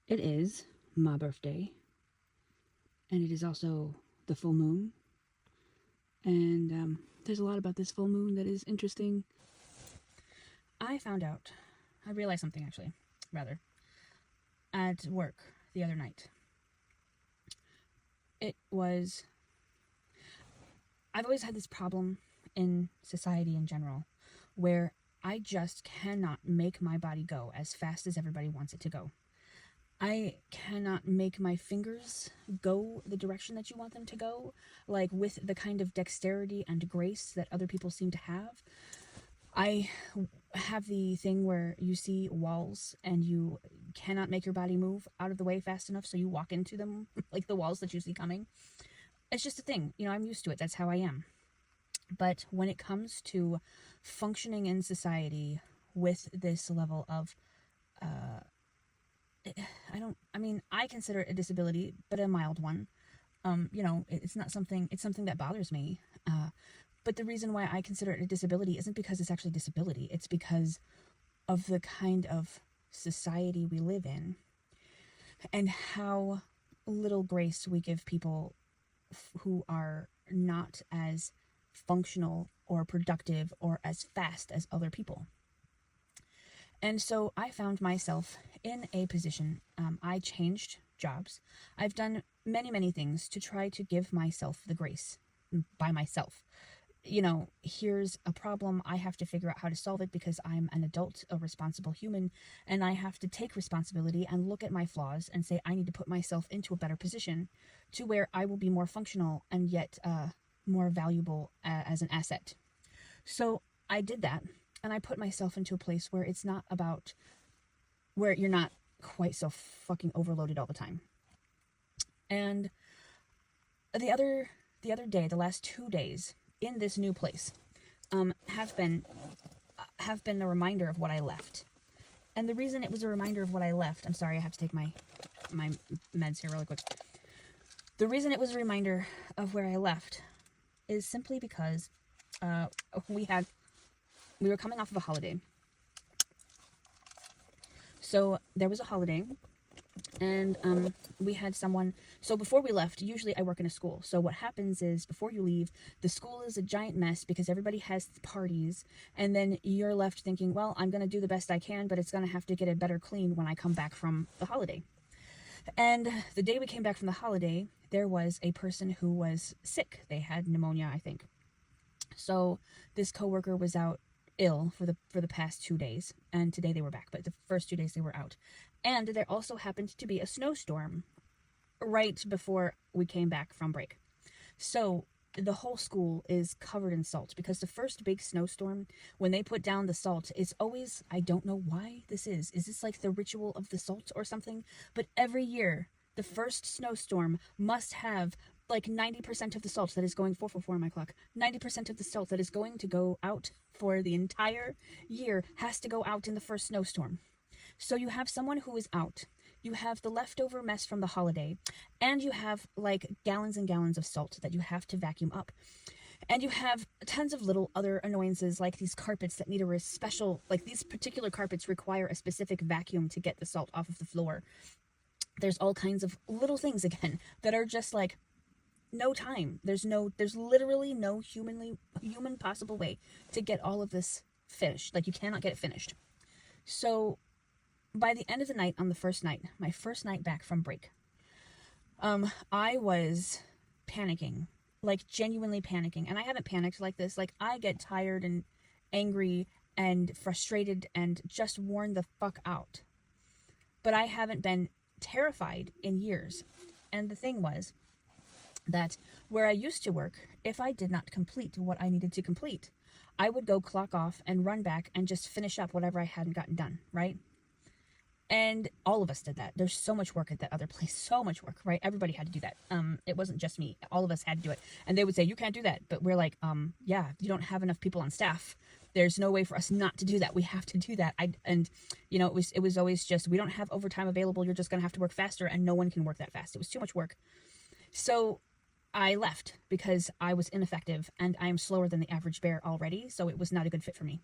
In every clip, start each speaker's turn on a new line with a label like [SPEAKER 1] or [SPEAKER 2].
[SPEAKER 1] It is my birthday, and it is also the full moon. And there's a lot about this full moon that is interesting. I realized something actually, rather, at work the other night. It was, I've always had this problem in society in general where I just cannot make my body go as fast as everybody wants it to go. I cannot make my fingers go the direction that you want them to go, like with the kind of dexterity and grace that other people seem to have. I have the thing where you see walls and you cannot make your body move out of the way fast enough, so you walk into them, like the walls that you see coming. It's just a thing. I'm used to it. That's how I am. But when it comes to functioning in society with this level of I consider it a disability, but a mild one. It's not something, it's something that bothers me. But the reason why I consider it a disability isn't because it's actually a disability. It's because of the kind of society we live in and how little grace we give people who are not as functional or productive or as fast as other people. And so I found myself in a position. I changed jobs. I've done many, many things to try to give myself the grace by myself. Here's a problem. I have to figure out how to solve it because I'm an adult, a responsible human, and I have to take responsibility and look at my flaws and say, I need to put myself into a better position to where I will be more functional and yet more valuable as an asset. So I did that. And I put myself into a place where it's not about, where you're not quite so fucking overloaded all the time. And the other day, the last 2 days in this new place, have been a reminder of what I left. And the reason it was a reminder of what I left, I'm sorry, I have to take my meds here really quick. The reason it was a reminder of where I left is simply because we were coming off of a holiday. So there was a holiday, and we had someone. So before we left, usually I work in a school. So what happens is before you leave, the school is a giant mess because everybody has parties, and then you're left thinking, well, I'm going to do the best I can, but it's going to have to get a better clean when I come back from the holiday. And the day we came back from the holiday, there was a person who was sick. They had pneumonia, I think. So this coworker was out ill for the past 2 days, and today they were back, but the first 2 days they were out. And there also happened to be a snowstorm right before we came back from break. So the whole school is covered in salt because the first big snowstorm, when they put down the salt, it's always, I don't know why this is this like the ritual of the salt or something, but every year the first snowstorm must have like 90% of the salt that is going 444 on my clock. 90% of the salt that is going to go out for the entire year has to go out in the first snowstorm. So you have someone who is out. You have the leftover mess from the holiday, and you have like gallons and gallons of salt that you have to vacuum up. And you have tons of little other annoyances like these carpets that need a special, like these particular carpets require a specific vacuum to get the salt off of the floor. There's all kinds of little things again that are just like no time. There's literally no human possible way to get all of this finished. Like you cannot get it finished. So by the end of the night, on the first night, my first night back from break, I was panicking, like genuinely panicking. And I haven't panicked like this. Like I get tired and angry and frustrated and just worn the fuck out. But I haven't been terrified in years. And the thing was that where I used to work, if I did not complete what I needed to complete, I would go clock off and run back and just finish up whatever I hadn't gotten done, right? And all of us did that. There's so much work at that other place, so much work, right? Everybody had to do that. It wasn't just me. All of us had to do it. And they would say, you can't do that. But we're like, yeah, you don't have enough people on staff. There's no way for us not to do that. We have to do that. It was always just, we don't have overtime available. You're just going to have to work faster, and no one can work that fast. It was too much work. So I left because I was ineffective, and I am slower than the average bear already, so it was not a good fit for me.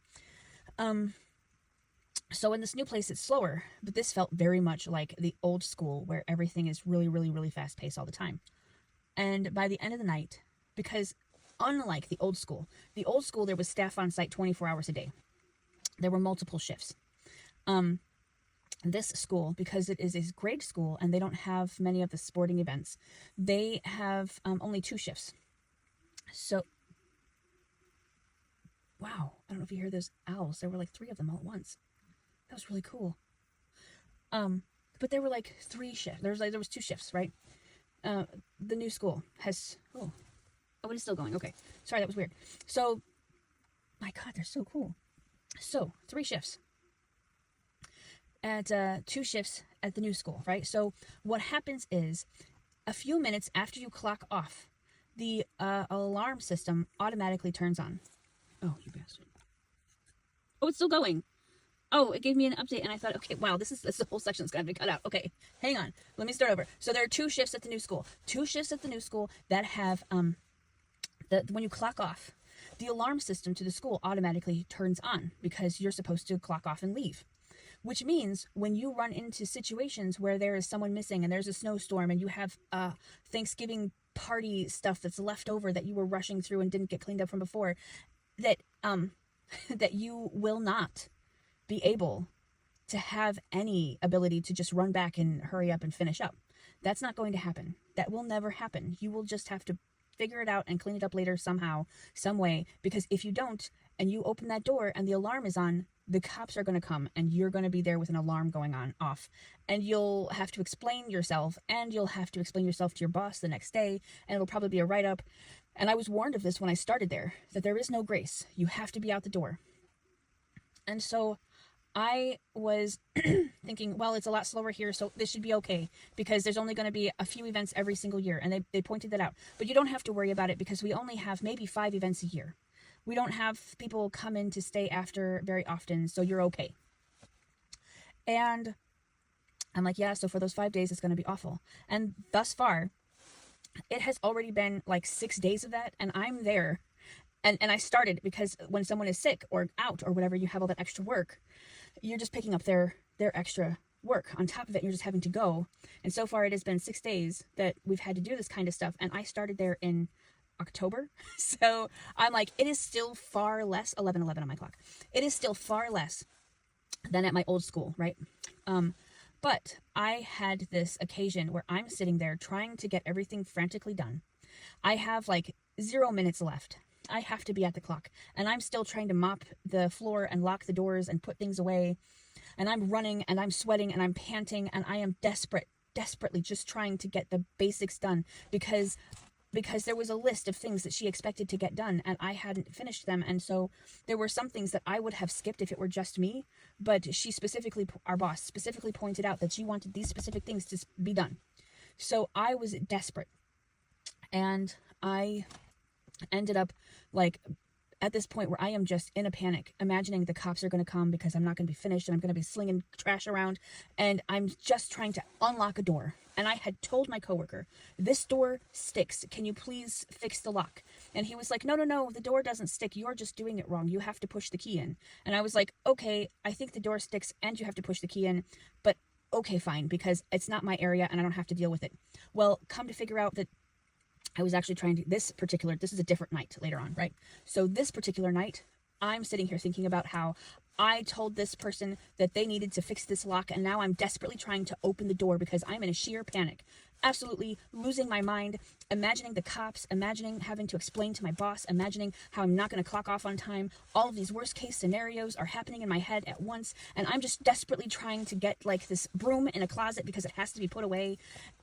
[SPEAKER 1] So in this new place, it's slower, but this felt very much like the old school where everything is really, really, really fast paced all the time. And by the end of the night, because unlike the old school, there was staff on site 24 hours a day. There were multiple shifts. Um, this school, because it is a grade school and they don't have many of the sporting events, they have only 2 shifts. So, wow, I don't know if you hear those owls. There were like 3 of them all at once. That was really cool. But there were like 3 shifts. There was 2 shifts, right? The new school has, oh, it is still going. Okay. Sorry, that was weird. So, my God, they're so cool. So, 3 shifts at 2 shifts at the new school, right? So, what happens is a few minutes after you clock off, the alarm system automatically turns on. Oh, you bastard. Oh, it's still going. Oh, it gave me an update, and I thought, okay, wow, this is the whole section that's got to be cut out. Okay, hang on. Let me start over. So there are 2 shifts at the new school. 2 shifts at the new school that have, when you clock off, the alarm system to the school automatically turns on because you're supposed to clock off and leave. Which means when you run into situations where there is someone missing and there's a snowstorm and you have Thanksgiving party stuff that's left over that you were rushing through and didn't get cleaned up from before, that that you will not be able to have any ability to just run back and hurry up and finish up. That's not going to happen. That will never happen. You will just have to figure it out and clean it up later somehow, some way, because if you don't and you open that door and the alarm is on, the cops are going to come and you're going to be there with an alarm going on off, and you'll have to explain yourself, and you'll have to explain yourself to your boss the next day, and it'll probably be a write-up. And I was warned of this when I started there, that there is no grace. You have to be out the door. And so I was thinking, well, it's a lot slower here, so this should be okay because there's only going to be a few events every single year. And they pointed that out. But you don't have to worry about it because we only have maybe 5 events a year. We don't have people come in to stay after very often, so you're okay. And I'm like, yeah, so for those 5 days, it's going to be awful. And thus far, it has already been like 6 days of that, and I'm there. And I started because when someone is sick or out or whatever, you have all that extra work. You're just picking up their extra work on top of it. You're just having to go. And so far it has been 6 days that we've had to do this kind of stuff. And I started there in October. So I'm like, it is still far less, 11:11 on my clock. It is still far less than at my old school, right? But I had this occasion where I'm sitting there trying to get everything frantically done. I have like 0 minutes left. I have to be at the clock, and I'm still trying to mop the floor and lock the doors and put things away, and I'm running and I'm sweating and I'm panting and I am desperately just trying to get the basics done because there was a list of things that she expected to get done and I hadn't finished them. And so there were some things that I would have skipped if it were just me, but she specifically, our boss specifically pointed out that she wanted these specific things to be done. So I was desperate, and I ended up like at this point where I am just in a panic, imagining the cops are going to come because I'm not going to be finished and I'm going to be slinging trash around, and I'm just trying to unlock a door. And I had told my coworker, this door sticks. Can you please fix the lock? And he was like, no, the door doesn't stick. You're just doing it wrong. You have to push the key in. And I was like, okay, I think the door sticks and you have to push the key in, but okay, fine, because it's not my area and I don't have to deal with it. Well, come to figure out that I was actually trying to, this is a different night later on, right? So this particular night, I'm sitting here thinking about how I told this person that they needed to fix this lock, and now I'm desperately trying to open the door because I'm in a sheer panic. Absolutely losing my mind, imagining the cops, imagining having to explain to my boss, imagining how I'm not going to clock off on time. All of these worst case scenarios are happening in my head at once, and I'm just desperately trying to get like this broom in a closet because it has to be put away,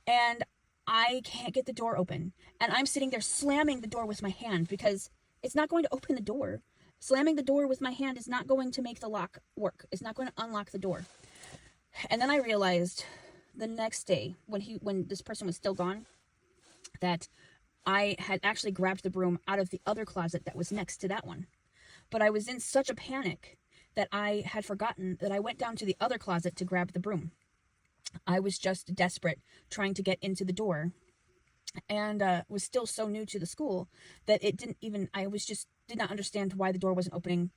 [SPEAKER 1] and I can't get the door open. And I'm sitting there slamming the door with my hand because it's not going to open the door. Slamming the door with my hand is not going to make the lock work. It's not going to unlock the door. And then I realized the next day when this person was still gone, that I had actually grabbed the broom out of the other closet that was next to that one. But I was in such a panic that I had forgotten that I went down to the other closet to grab the broom. I was just desperate trying to get into the door, and was still so new to the school that it didn't even, did not understand why the door wasn't opening.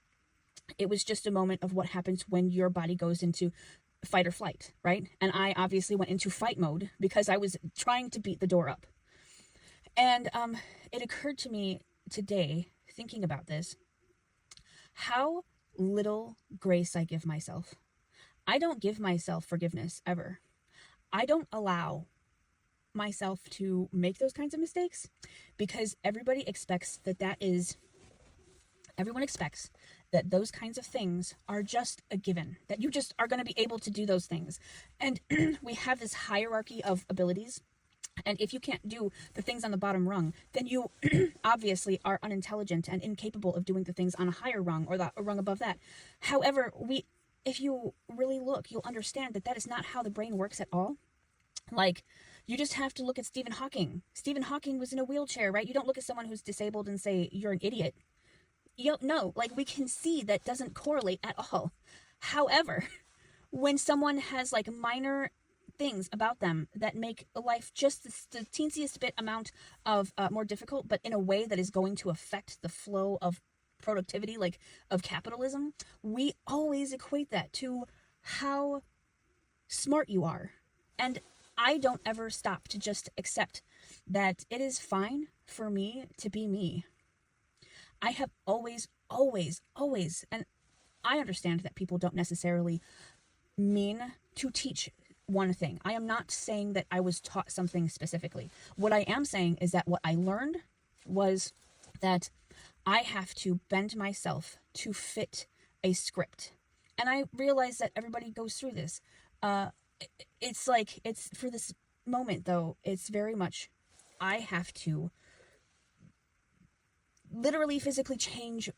[SPEAKER 1] It was just a moment of what happens when your body goes into fight or flight, right? And I obviously went into fight mode because I was trying to beat the door up. And it occurred to me today, thinking about this, how little grace I give myself. I don't give myself forgiveness ever. I don't allow myself to make those kinds of mistakes because everybody expects everyone expects that those kinds of things are just a given, that you just are going to be able to do those things. And we have this hierarchy of abilities. And if you can't do the things on the bottom rung, then you obviously are unintelligent and incapable of doing the things on a higher rung or a rung above that. However, if you really look, you'll understand that that is not how the brain works at all. Like, you just have to look at Stephen Hawking. Stephen Hawking was in a wheelchair, right? You don't look at someone who's disabled and say, you're an idiot. No, like, we can see that doesn't correlate at all. However, when someone has like minor things about them that make life just the teensiest bit amount of more difficult, but in a way that is going to affect the flow of productivity, like of capitalism, we always equate that to how smart you are. And I don't ever stop to just accept that it is fine for me to be me. I have always, and I understand that people don't necessarily mean to teach one thing. I am not saying that I was taught something specifically. What I am saying is that what I learned was that I have to bend myself to fit a script. And I realize that everybody goes through this. It's like, it's for this moment though, it's very much, I have to literally physically change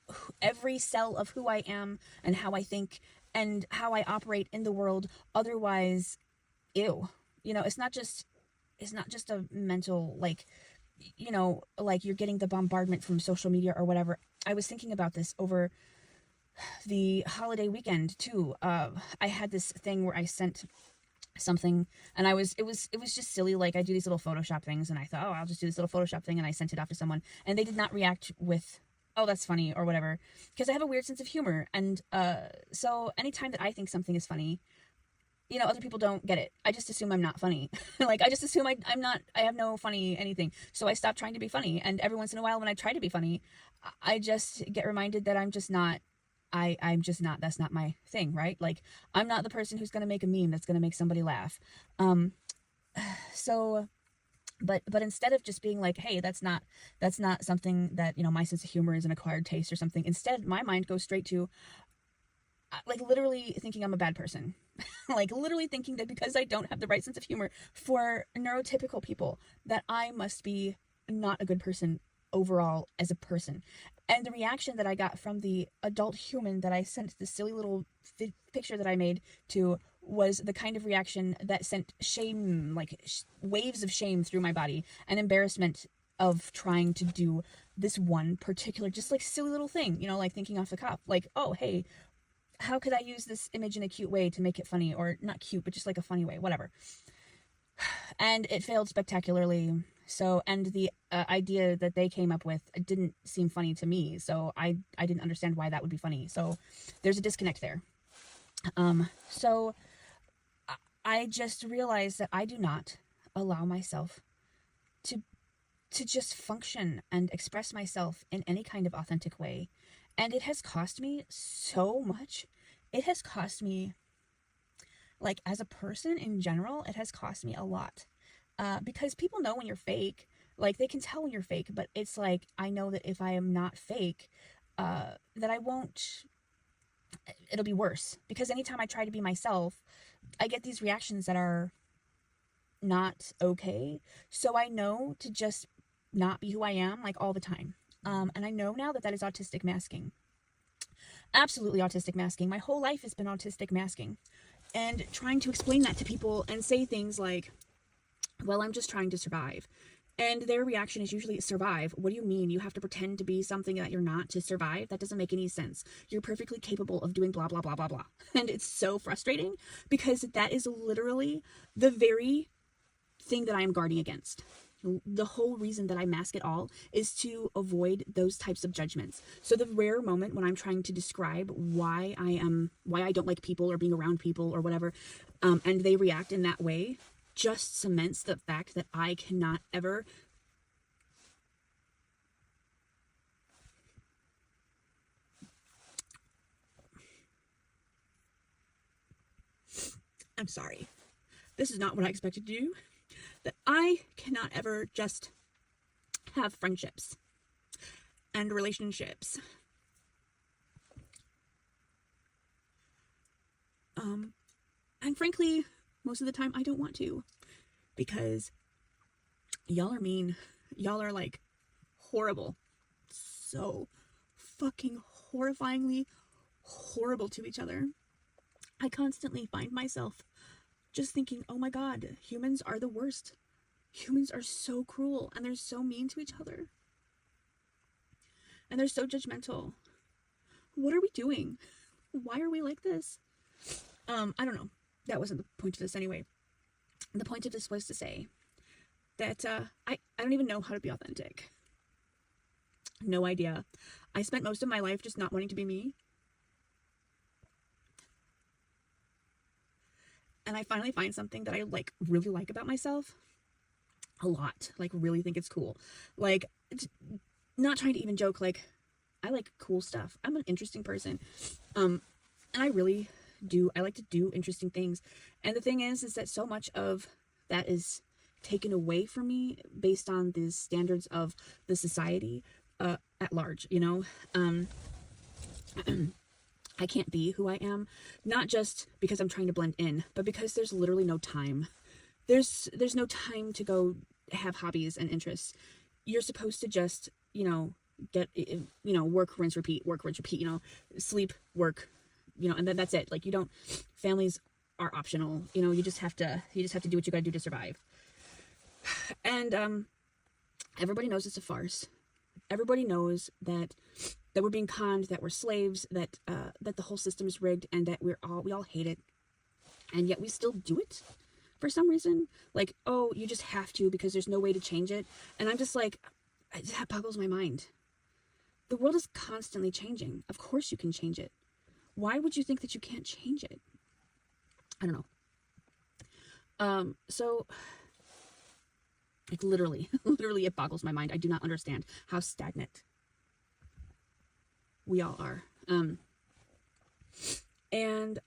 [SPEAKER 1] every cell of who I am and how I think and how I operate in the world. Otherwise, ew. It's not just a mental, like, like you're getting the bombardment from social media or whatever. I was thinking about this over the holiday weekend too. I had this thing where I sent something and it was just silly. Like, I do these little Photoshop things and I thought, oh, I'll just do this little Photoshop thing, and I sent it off to someone and they did not react with, oh, that's funny or whatever, because I have a weird sense of humor. And so anytime that I think something is funny, other people don't get it. I just assume I'm not funny. Like, I just assume I have no funny anything. So I stop trying to be funny. And every once in a while when I try to be funny, I just get reminded that I'm just not, that's not my thing, right? Like, I'm not the person who's going to make a meme that's going to make somebody laugh. So, but instead of just being like, hey, that's not something that, my sense of humor is an acquired taste or something. Instead, my mind goes straight to, like, literally thinking I'm a bad person. Like, literally thinking that because I don't have the right sense of humor for neurotypical people, that I must be not a good person overall as a person. And the reaction that I got from the adult human that I sent this silly little picture that I made to was the kind of reaction that sent shame, like waves of shame through my body, and embarrassment of trying to do this one particular, just like silly little thing, like thinking off the cuff, like, oh, hey, how could I use this image in a cute way to make it funny? Or not cute, but just like a funny way, whatever. And it failed spectacularly. So, and the idea that they came up with didn't seem funny to me. So I didn't understand why that would be funny. So there's a disconnect there. So I just realized that I do not allow myself to just function and express myself in any kind of authentic way. And it has cost me so much. It has cost me, like, as a person in general, it has cost me a lot. Because people know when you're fake. Like, they can tell when you're fake, but it's like, I know that if I am not fake, that I won't, it'll be worse. Because anytime I try to be myself, I get these reactions that are not okay. So I know to just not be who I am, like, all the time. And I know now that that is autistic masking. Absolutely autistic masking. My whole life has been autistic masking. And trying to explain that to people and say things like, well, I'm just trying to survive. And their reaction is usually, survive? What do you mean? You have to pretend to be something that you're not to survive? That doesn't make any sense. You're perfectly capable of doing blah, blah, blah, blah, blah. And it's so frustrating because that is literally the very thing that I am guarding against. The whole reason that I mask it all is to avoid those types of judgments. So the rare moment when I'm trying to describe why I don't like people or being around people or whatever, and they react in that way, just cements the fact that I cannot ever I'm sorry. This is not what I expected to do. That I cannot ever just have friendships and relationships. And frankly, most of the time I don't want to, because y'all are mean. Y'all are like horrible. So fucking horrifyingly horrible to each other. I constantly find myself just thinking, oh my God, humans are the worst. Humans are so cruel, and they're so mean to each other. And they're so judgmental. What are we doing? Why are we like this? I don't know. That wasn't the point of this anyway. The point of this was to say that I don't even know how to be authentic. No idea. I spent most of my life just not wanting to be me. And I finally find something that I really like about myself a lot. Really think it's cool. Not trying to even joke, I like cool stuff. I'm an interesting person. And I really do. I like to do interesting things. And the thing is that so much of that is taken away from me based on the standards of the society at large, I can't be who I am, not just because I'm trying to blend in, but because there's literally no time. There's no time to go have hobbies and interests. You're supposed to just, get, work, rinse, repeat, sleep, work, and then that's it. Families are optional, you just have to do what you gotta do to survive. And, everybody knows it's a farce. Everybody knows that we're being conned, that we're slaves, that the whole system is rigged, and that we all hate it. And yet we still do it for some reason. Oh, you just have to because there's no way to change it. And I'm just that boggles my mind. The world is constantly changing. Of course you can change it. Why would you think that you can't change it? I don't know. So literally it boggles my mind. I do not understand how stagnant we all are. And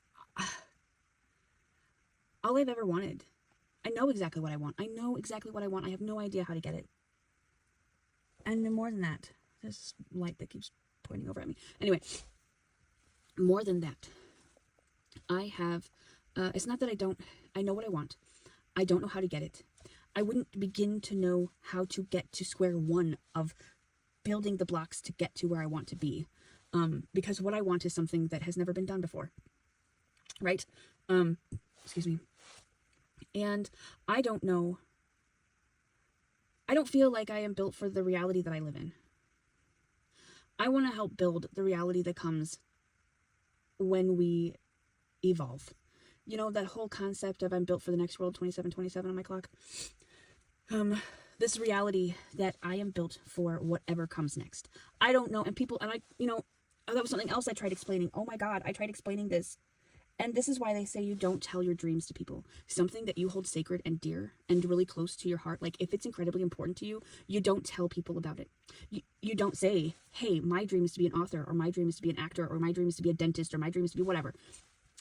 [SPEAKER 1] all I've ever wanted, I know exactly what I want. I have no idea how to get it. And more than that, this light that keeps pointing over at me. Anyway, more than that, I have, it's not that I know what I want. I don't know how to get it. I wouldn't begin to know how to get to square one of building the blocks to get to where I want to be. Because what I want is something that has never been done before. Right? Excuse me. And I don't know. I don't feel like I am built for the reality that I live in. I want to help build the reality that comes when we evolve. That whole concept of I'm built for the next world, 2727 on my clock. This reality that I am built for whatever comes next. I don't know. And people, and that was something else I tried explaining. Oh my God, I tried explaining this. And this is why they say you don't tell your dreams to people. Something that you hold sacred and dear and really close to your heart. If it's incredibly important to you, you don't tell people about it. You don't say, hey, my dream is to be an author, or my dream is to be an actor, or my dream is to be a dentist, or my dream is to be whatever.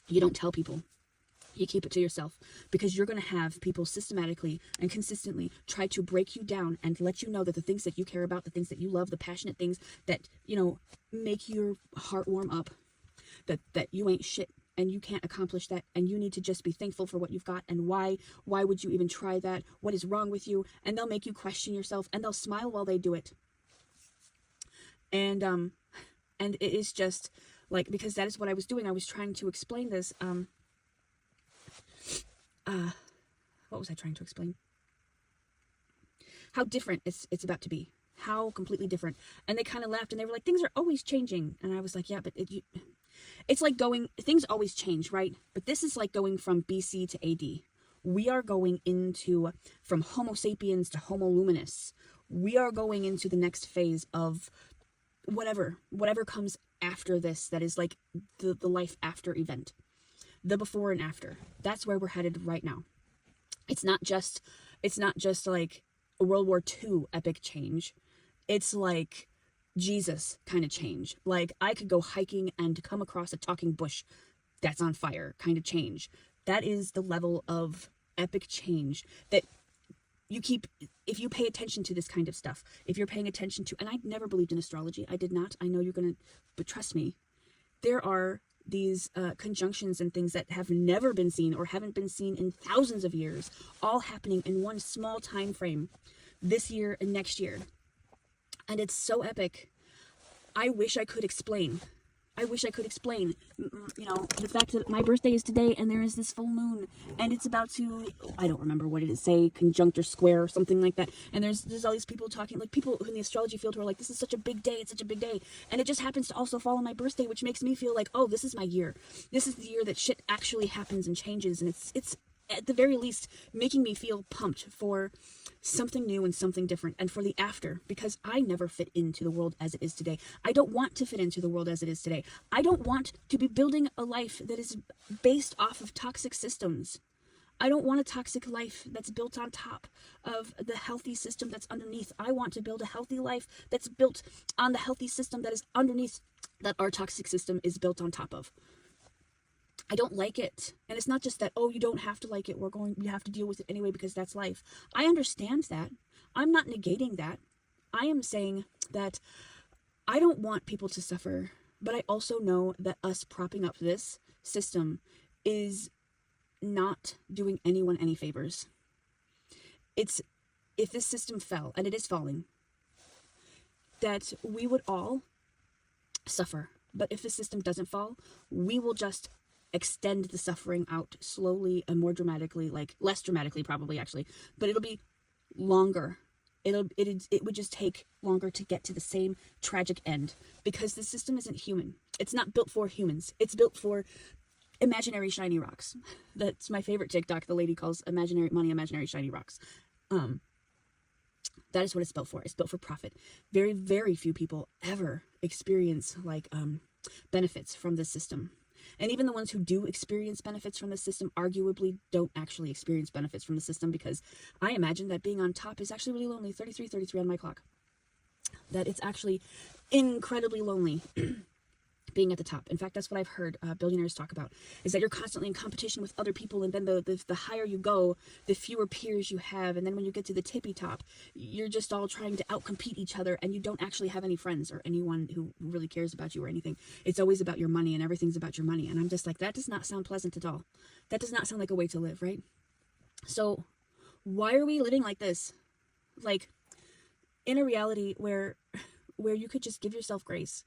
[SPEAKER 1] You don't tell people. You keep it to yourself, because you're going to have people systematically and consistently try to break you down and let you know that the things that you care about, the things that you love, the passionate things that, make your heart warm up, that you ain't shit and you can't accomplish that, and you need to just be thankful for what you've got, and why would you even try that? What is wrong with you? And they'll make you question yourself, and they'll smile while they do it. And it is just because that is what I was doing. I was trying to explain this, what was I trying to explain? How different it's about to be. How completely different. And they kind of laughed, and they were like, things are always changing. And I was like, yeah, but it's like things always change, right? But this is like going from BC to AD. We are going into, from Homo sapiens to Homo luminous, we are going into the next phase of whatever comes after this, that is like the life after event, the before and after. That's where we're headed right now. It's not just like a World War II epic change. It's like Jesus kind of change. Like, I could go hiking and come across a talking bush that's on fire kind of change. That is the level of epic change that you keep, if you pay attention to this kind of stuff, if you're paying attention to, and I never believed in astrology. I did not. I know you're going to, but trust me, there are these conjunctions and things that have never been seen or haven't been seen in thousands of years, all happening in one small time frame, this year and next year. And it's so epic. I wish I could explain. The fact that my birthday is today and there is this full moon and it's about to, I don't remember what it is, say conjunct or square or something like that. And there's all these people talking, like people in the astrology field who are like, this is such a big day. It's such a big day. And it just happens to also fall on my birthday, which makes me feel like, oh, this is my year. This is the year that shit actually happens and changes. And it's at the very least making me feel pumped for something new and something different, and for the after, because I never fit into the world as it is today. I don't want to fit into the world as it is today. I don't want to be building a life that is based off of toxic systems. I don't want a toxic life that's built on top of the healthy system that's underneath. I want to build a healthy life that's built on the healthy system that is underneath, that our toxic system is built on top of. I don't like it. And it's not just that, oh, you don't have to like it. You have to deal with it anyway because that's life. I understand that. I'm not negating that. I am saying that I don't want people to suffer, but I also know that us propping up this system is not doing anyone any favors. If this system fell, and it is falling, that we would all suffer. But if the system doesn't fall, we will just extend the suffering out slowly and more dramatically, like less dramatically probably actually, but it'll be longer. It would just take longer to get to the same tragic end, because the system isn't human. It's not built for humans. It's built for imaginary shiny rocks. That's my favorite TikTok. The lady calls imaginary money imaginary shiny rocks. That is what it's built for. It's built for profit. Very, very few people ever experience benefits from this system. And even the ones who do experience benefits from the system arguably don't actually experience benefits from the system, because I imagine that being on top is actually really lonely. 33 on my clock. That it's actually incredibly lonely being at the top. In fact, that's what I've heard billionaires talk about, is that you're constantly in competition with other people, and then the higher you go, the fewer peers you have, and then when you get to the tippy top, you're just all trying to outcompete each other, and you don't actually have any friends or anyone who really cares about you or anything. It's always about your money, and everything's about your money, and I'm just like, that does not sound pleasant at all. That does not sound like a way to live, right? So why are we living like this? Like, in a reality where you could just give yourself grace.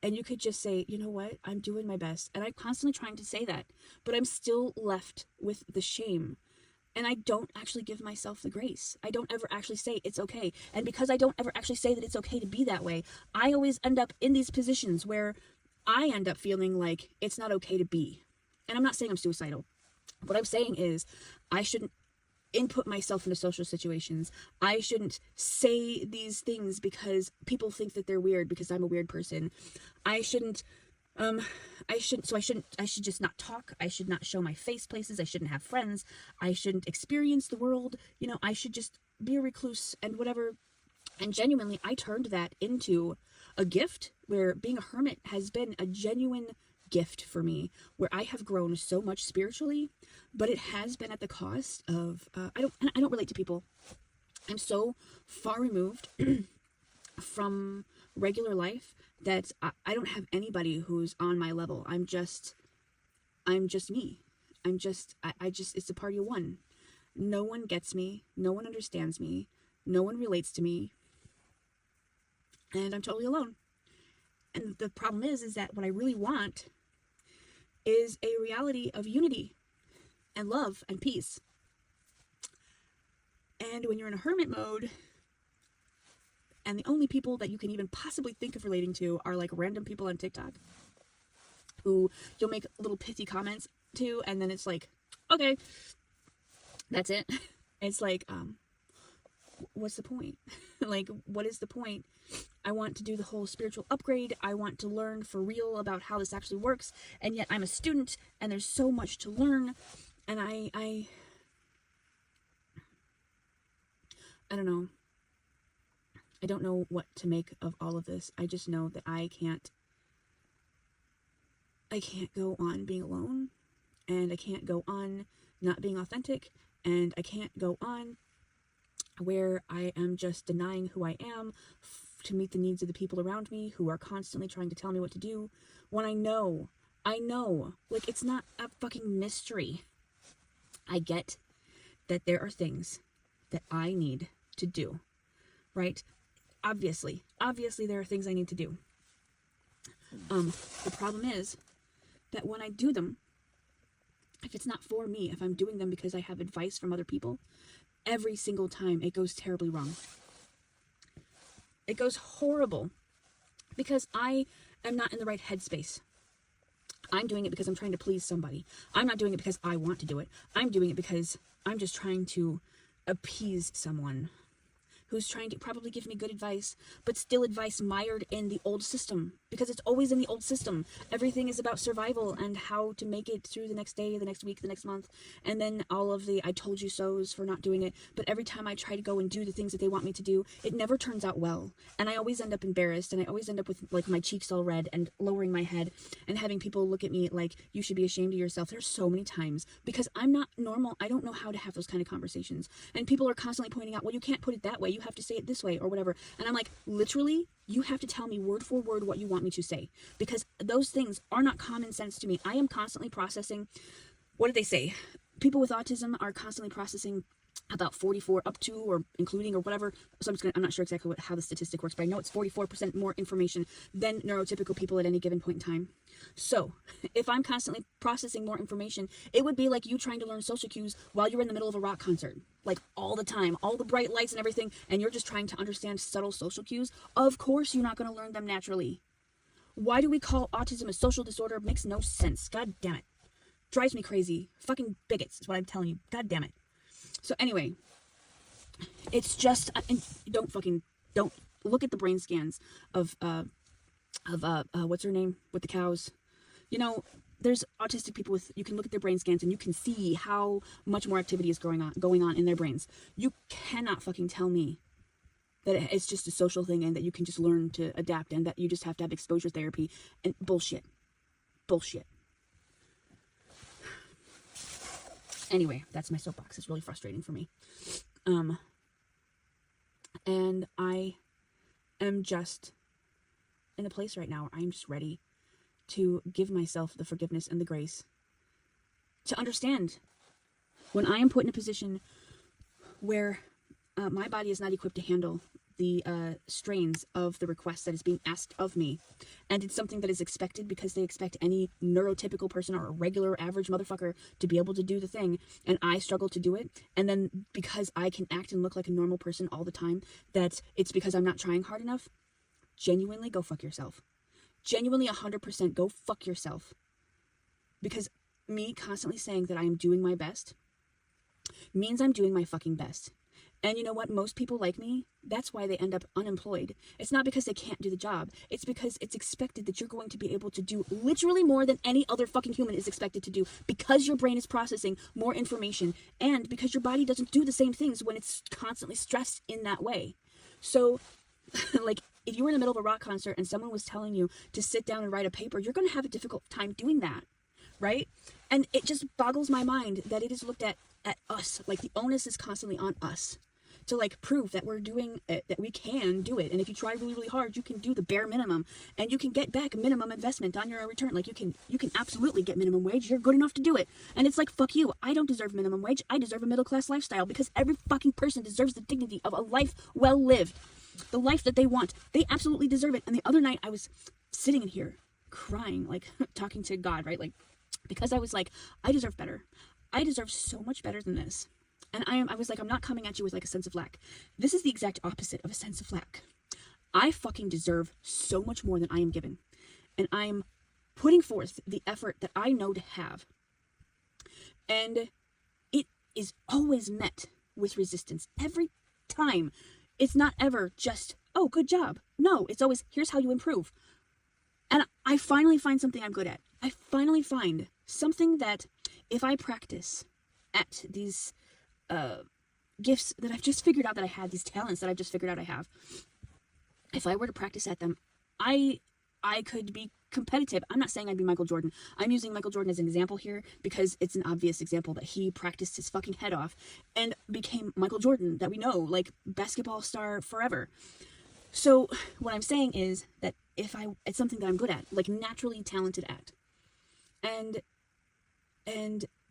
[SPEAKER 1] And you could just say, you know what, I'm doing my best. And I'm constantly trying to say that, but I'm still left with the shame. And I don't actually give myself the grace. I don't ever actually say it's okay. And because I don't ever actually say that it's okay to be that way, I always end up in these positions where I end up feeling like it's not okay to be. And I'm not saying I'm suicidal. What I'm saying is I shouldn't input myself into social situations. I shouldn't say these things because people think that they're weird because I'm a weird person. I should just not talk. I should not show my face places. I shouldn't have friends. I shouldn't experience the world. I should just be a recluse and whatever. And genuinely, I turned that into a gift, where being a hermit has been a genuine gift for me, where I have grown so much spiritually, but it has been at the cost of I don't relate to people. I'm so far removed from regular life that I don't have anybody who's on my level. I'm just me. I just it's a party of one. No one gets me, no one understands me, no one relates to me, and I'm totally alone. And the problem is that what I really want is a reality of unity and love and peace. And when you're in a hermit mode, and the only people that you can even possibly think of relating to are like random people on TikTok who you'll make little pithy comments to, and then it's like, okay, That's it. It's like, what's the point? Like, what is the point? I want to do the whole spiritual upgrade. I want to learn for real about how this actually works. And yet I'm a student and there's so much to learn. And I don't know. I don't know what to make of all of this. I just know that I can't go on being alone, and I can't go on not being authentic, and I can't go on where I am just denying who I am to meet the needs of the people around me who are constantly trying to tell me what to do, when I know, like, it's not a fucking mystery. I get that there are things that I need to do, right? Obviously there are things I need to do. The problem is that when I do them, if it's not for me, if I'm doing them because I have advice from other people, every single time it goes terribly wrong. It goes horrible because I am not in the right headspace. I'm doing it because I'm trying to please somebody. I'm not doing it because I want to do it. I'm doing it because I'm just trying to appease someone who's trying to probably give me good advice, but still advice mired in the old system, because it's always in the old system. Everything is about survival and how to make it through the next day, the next week, the next month, and then all of the I told you so's for not doing it. But every time I try to go and do the things that they want me to do, it never turns out well, and I always end up embarrassed, and I always end up with like my cheeks all red and lowering my head and having people look at me like, you should be ashamed of yourself. There's so many times because I'm not normal. I don't know how to have those kind of conversations, and people are constantly pointing out, well, you can't put it that way, you have to say it this way or whatever. And I'm like, literally, you have to tell me word for word what you want me to say, because those things are not common sense to me. I am constantly processing. What did they say? People with autism are constantly processing about 44 up to or including or whatever. So I'm not sure exactly how the statistic works, but I know it's 44% more information than neurotypical people at any given point in time. So if I'm constantly processing more information, it would be like you trying to learn social cues while you're in the middle of a rock concert, like all the time, all the bright lights and everything, and you're just trying to understand subtle social cues. Of course you're not going to learn them naturally. Why do we call autism a social disorder? It makes no sense. God damn it. Drives me crazy. Fucking bigots is what I'm telling you. God damn it. So anyway, it's just, don't look at the brain scans of what's her name with the cows. You know, there's autistic people with, you can look at their brain scans and you can see how much more activity is going on in their brains. You cannot fucking tell me that it's just a social thing and that you can just learn to adapt and that you just have to have exposure therapy and bullshit. Anyway, that's my soapbox. It's really frustrating for me. And I am just in a place right now where I'm just ready to give myself the forgiveness and the grace to understand when I am put in a position where my body is not equipped to handle the strains of the request that is being asked of me, and it's something that is expected because they expect any neurotypical person or a regular average motherfucker to be able to do the thing, and I struggle to do it. And then because I can act and look like a normal person all the time, that it's because I'm not trying hard enough. Genuinely, go fuck yourself. Genuinely 100% go fuck yourself. Because me constantly saying that I am doing my best means I'm doing my fucking best. And you know what? Most people like me, that's why they end up unemployed. It's not because they can't do the job. It's because it's expected that you're going to be able to do literally more than any other fucking human is expected to do, because your brain is processing more information and because your body doesn't do the same things when it's constantly stressed in that way. So, like, if you were in the middle of a rock concert and someone was telling you to sit down and write a paper, you're going to have a difficult time doing that, right? And it just boggles my mind that it is looked at us, like the onus is constantly on us to like prove that we're doing it, that we can do it. And if you try really, really hard, you can do the bare minimum and you can get back minimum investment on your return. Like you can absolutely get minimum wage. You're good enough to do it. And it's like, fuck you. I don't deserve minimum wage. I deserve a middle-class lifestyle, because every fucking person deserves the dignity of a life well lived. The life that they want. They absolutely deserve it. And the other night I was sitting in here crying, like talking to God, right? Like, because I was like, I deserve better. I deserve so much better than this. And I was like, I'm not coming at you with like a sense of lack. This is the exact opposite of a sense of lack. I fucking deserve so much more than I am given. And I'm putting forth the effort that I know to have. And is always met with resistance every time. It's not ever just, oh, good job. No, it's always, here's how you improve. And I finally find something I'm good at. I finally find something that if I practice at these gifts that I've just figured out that I have, these talents that I've just figured out I have, if I were to practice at them, I could be competitive. I'm not saying I'd be Michael Jordan. I'm using Michael Jordan as an example here because it's an obvious example that he practiced his fucking head off and became Michael Jordan that we know, like basketball star forever. So what I'm saying is that it's something that I'm good at, like naturally talented at. And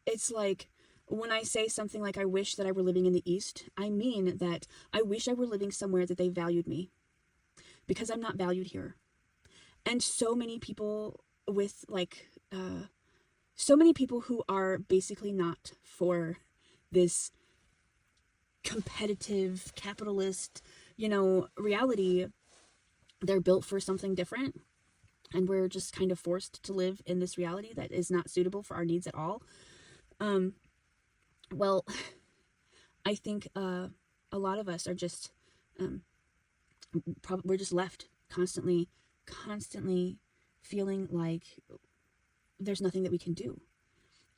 [SPEAKER 1] it's like when I say something like I wish that I were living in the East, I mean that I wish I were living somewhere that they valued me, because I'm not valued here. And so many people with so many people who are basically not for this competitive capitalist, reality, they're built for something different. And we're just kind of forced to live in this reality that is not suitable for our needs at all. Well, I think a lot of us are just, we're just left constantly feeling like there's nothing that we can do.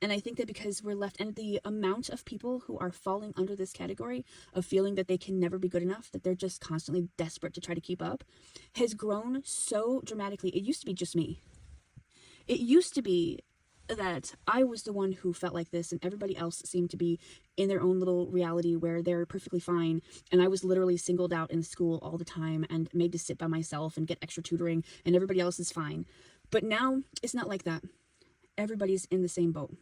[SPEAKER 1] And I think that because we're left, and the amount of people who are falling under this category of feeling that they can never be good enough, that they're just constantly desperate to try to keep up, has grown so dramatically. It used to be just me. It used to be that I was the one who felt like this, and everybody else seemed to be in their own little reality where they're perfectly fine. And I was literally singled out in school all the time and made to sit by myself and get extra tutoring, and everybody else is fine. But now it's not like that. Everybody's in the same boat.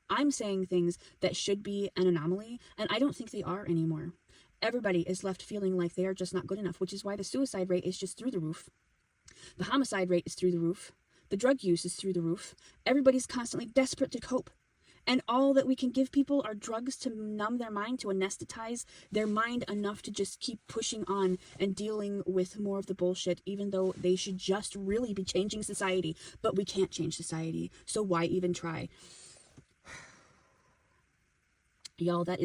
[SPEAKER 1] I'm saying things that should be an anomaly, and I don't think they are anymore. Everybody is left feeling like they are just not good enough, which is why the suicide rate is just through the roof. The homicide rate is through the roof. The drug use is through the roof. Everybody's constantly desperate to cope. And all that we can give people are drugs to numb their mind, to anesthetize their mind enough to just keep pushing on and dealing with more of the bullshit, even though they should just really be changing society. But we can't change society, so why even try? Y'all, that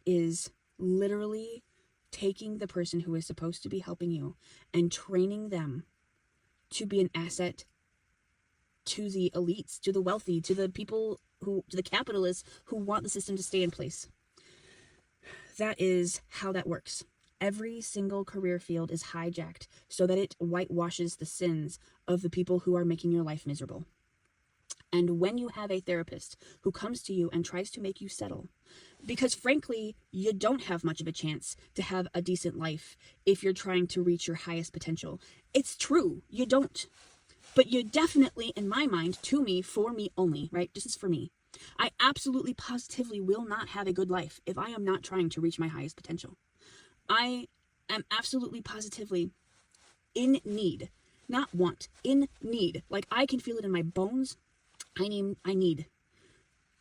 [SPEAKER 1] is literally taking the person who is supposed to be helping you and training them to be an asset to the elites, to the wealthy, to the people to the capitalists who want the system to stay in place. That is how that works. Every single career field is hijacked so that it whitewashes the sins of the people who are making your life miserable. And when you have a therapist who comes to you and tries to make you settle, because frankly, you don't have much of a chance to have a decent life if you're trying to reach your highest potential. It's true, you don't. But you definitely, in my mind, to me, for me only, right? This is for me. I absolutely positively will not have a good life if I am not trying to reach my highest potential. I am absolutely positively in need, not want, in need. Like I can feel it in my bones. I need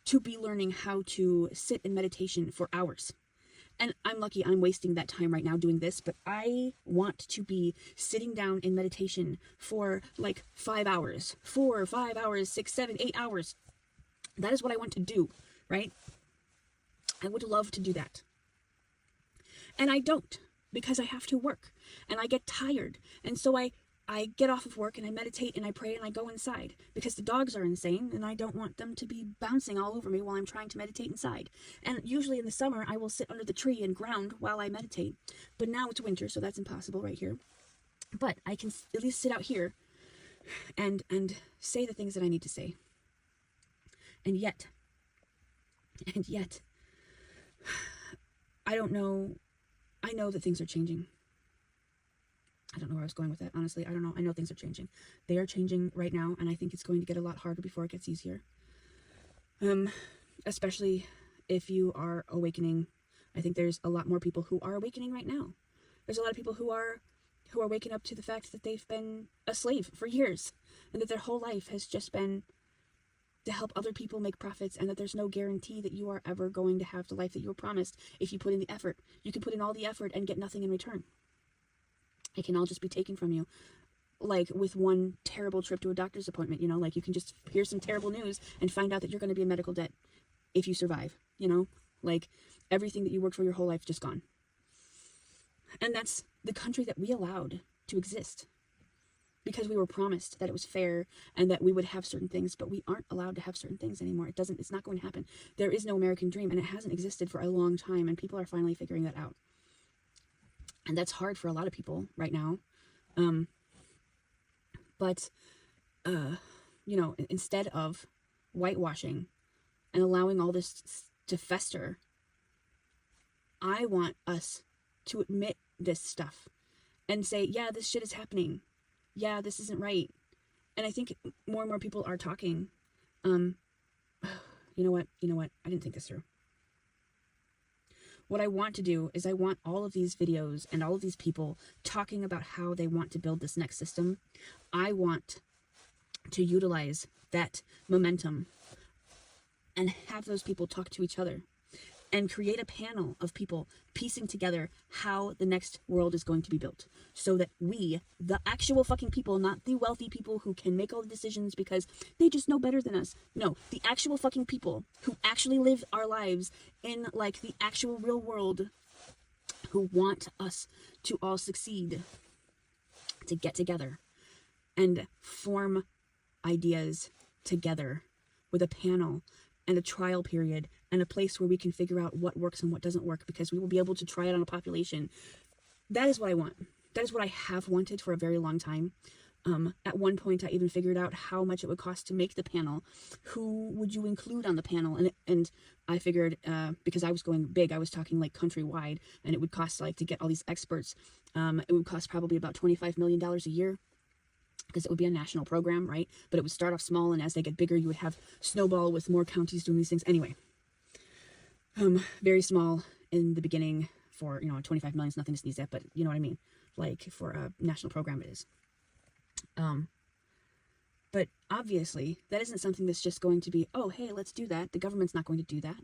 [SPEAKER 1] to be learning how to sit in meditation for hours. And I'm lucky I'm wasting that time right now doing this, but I want to be sitting down in meditation for like 5 hours, 4 or 5 hours, 6, 7, 8 hours. That is what I want to do, right? I would love to do that. And I don't, because I have to work and I get tired. And so I get off of work and I meditate and I pray and I go inside because the dogs are insane and I don't want them to be bouncing all over me while I'm trying to meditate inside. And usually in the summer, I will sit under the tree and ground while I meditate. But now it's winter, so that's impossible right here. But I can at least sit out here and say the things that I need to say. And yet, I don't know. I know that things are changing. I don't know where I was going with that. Honestly, I don't know. I know things are changing. They are changing right now, and I think it's going to get a lot harder before it gets easier. Especially if you are awakening. I think there's a lot more people who are awakening right now. There's a lot of people who are waking up to the fact that they've been a slave for years, and that their whole life has just been to help other people make profits, and that there's no guarantee that you are ever going to have the life that you were promised if you put in the effort. You can put in all the effort and get nothing in return. It can all just be taken from you. Like with one terrible trip to a doctor's appointment, like you can just hear some terrible news and find out that you're going to be in medical debt if you survive, Like, everything that you worked for your whole life just gone. And that's the country that we allowed to exist, because we were promised that it was fair and that we would have certain things, but we aren't allowed to have certain things anymore. It's not going to happen. There is no American dream, and it hasn't existed for a long time, and people are finally figuring that out. And that's hard for a lot of people right now. But you know, instead of whitewashing and allowing all this to fester, I want us to admit this stuff and say, yeah, this shit is happening. Yeah, this isn't right. And I think more and more people are talking. You know what? I didn't think this through. What I want to do is I want all of these videos and all of these people talking about how they want to build this next system. I want to utilize that momentum and have those people talk to each other and create a panel of people piecing together how the next world is going to be built, so that we, the actual fucking people, not the wealthy people who can make all the decisions because they just know better than us. No, the actual fucking people who actually live our lives in like the actual real world, who want us to all succeed, to get together and form ideas together with a panel and a trial period and a place where we can figure out what works and what doesn't work, because we will be able to try it on a population. That is what I want. That is what I have wanted for a very long time. At one point, I even figured out how much it would cost to make the panel. Who would you include on the panel? And I figured, because I was going big, I was talking like countrywide, and it would cost, like, to get all these experts, it would cost probably about $25 million a year, because it would be a national program, right? But it would start off small, and as they get bigger, you would have snowball with more counties doing these things. Anyway, very small in the beginning for, 25 million is nothing to sneeze at, but you know what I mean? Like, for a national program, it is. But obviously, that isn't something that's just going to be, oh, hey, let's do that. The government's not going to do that.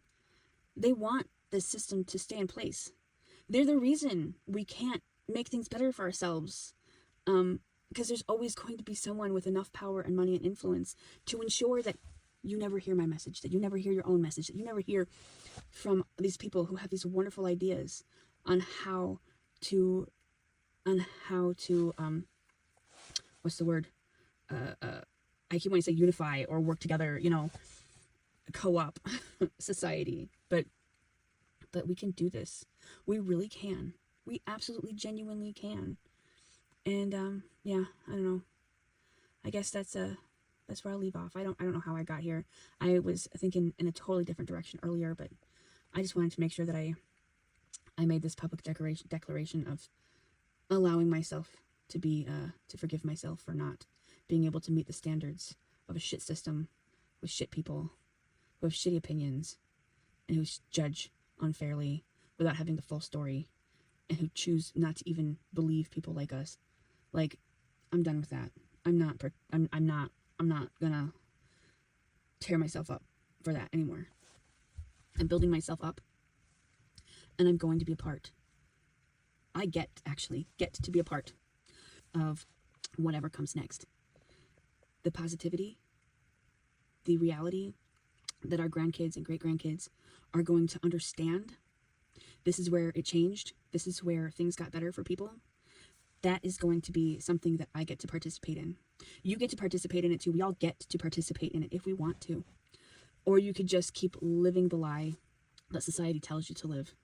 [SPEAKER 1] They want this system to stay in place. They're the reason we can't make things better for ourselves. Because there's always going to be someone with enough power and money and influence to ensure that you never hear my message, that you never hear your own message, that you never hear from these people who have these wonderful ideas on how to what's the word? I keep wanting to say unify or work together, co-op society, but we can do this. We really can. We absolutely genuinely can. And yeah, I don't know. I guess that's where I'll leave off. I don't know how I got here. I was thinking in a totally different direction earlier, but I just wanted to make sure that I made this public declaration of allowing myself to be to forgive myself for not being able to meet the standards of a shit system with shit people who have shitty opinions and who judge unfairly without having the full story, and who choose not to even believe people like us. Like, I'm done with that. I'm not gonna tear myself up for that anymore. I'm building myself up, and I'm going to be a part. I get to be a part of whatever comes next. The positivity, the reality that our grandkids and great-grandkids are going to understand. This is where it changed. This is where things got better for people. That is going to be something that I get to participate in. You get to participate in it too. We all get to participate in it if we want to. Or you could just keep living the lie that society tells you to live.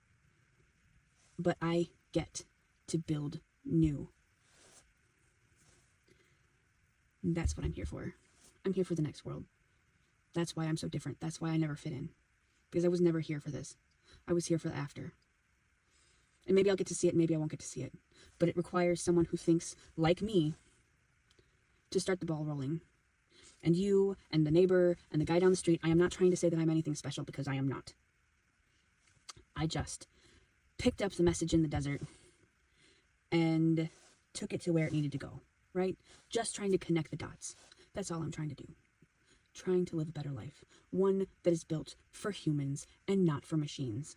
[SPEAKER 1] But I get to build new. And that's what I'm here for. I'm here for the next world. That's why I'm so different. That's why I never fit in. Because I was never here for this. I was here for the after. And maybe I'll get to see it, maybe I won't get to see it. But it requires someone who thinks like me to start the ball rolling. And you and the neighbor and the guy down the street, I am not trying to say that I'm anything special, because I am not. I just picked up the message in the desert and took it to where it needed to go, right? Just trying to connect the dots. That's all I'm trying to do. Trying to live a better life. One that is built for humans and not for machines.